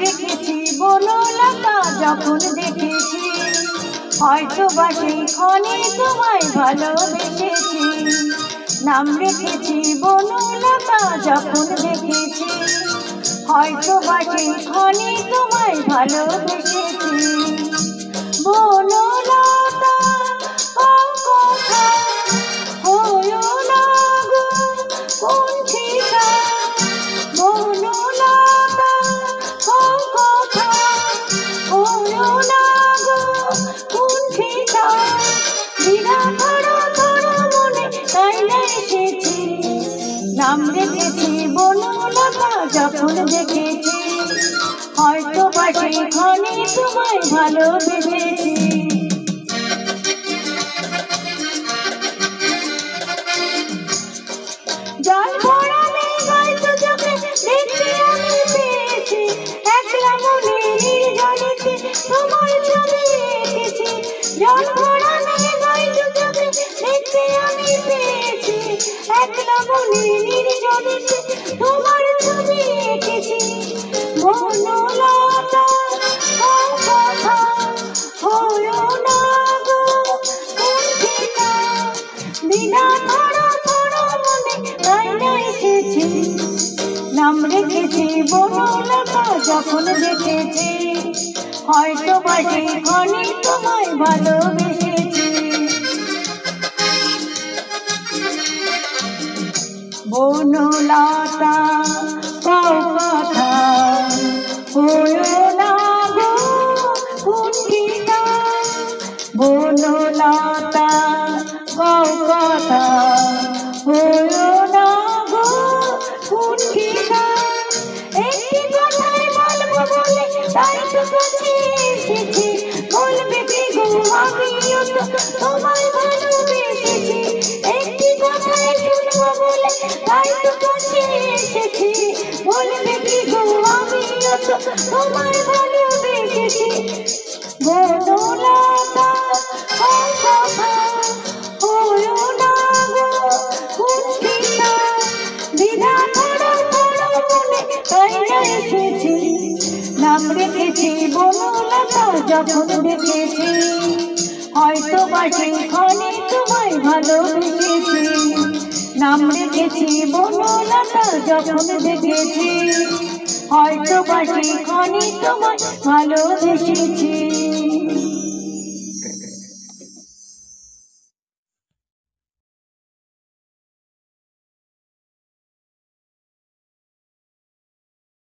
রেখেছি বনলতা যখন দেখেছি, হয়তো বা সেই ক্ষণে তোমায় ভালোবেসেছি। নাম রেখেছি বনলতা যখন দেখেছি, হয়তো বা সেই ক্ষণে তোমায় ভালোবেসেছি। বনলতা কথা হলো না গো কুণ্ঠিতা, বনলতা কথা হলো না গো কুণ্ঠিতা। বিনা ধরা ধরা মনে তাই না এসেছি, নাম রেখেছি বনলতা যখন দেখেছি, হয়তো বা সেই ক্ষণে তোমায় ভালোবেসেছি। জল ভরা মেঘ হয়তো চোখে দেখতে আমি পেয়েছি, একলা মনে নির্জনেতে তোমার ছবি এঁকেছি। জল ভরা মেঘ হয়তো চোখে দেখতে আমি পেয়েছি, একলা মনে নির্জনেতে তোমার ছবি এঁকেছি। বনলতা কথা হলো না গো কুণ্ঠিতা, বিনা ধরা ধরা মনে তাই না এসেছি, নাম রেখেছি বনলতা যখন দেখেছি, হয়তো বা সেই ক্ষণে তোমায় ভালোবেসেছি। বনলতা কথা হলো না গো কুণ্ঠিতা, বনলতা কথা হলো না গো কুণ্ঠিতা। একটি কথাই বলবো বলে তাই তো কাছে এসেছি, বলবে কি গো আমিও তো তোমায় ভালোবেসেছি। একটি কথাই শুনবো বলে তাই তো কাছে এসেছি, বলবে কি গো আমিও তো তোমায় ভালোবেসেছি। বনলতা কথা হলো না গো কুণ্ঠিতা, বিনা ধরা ধরা মনে তাই না এসেছি, নাম রেখেছি বনলতা যখন দেখেছি, হয়তো বা সেই ক্ষণে তোমায় ভালোবেসেছি। নাম রেখেছি বনলতা যখন দেখেছি, হয়তো বা সেই ক্ষণে তোমায় ভালোবেসেছি।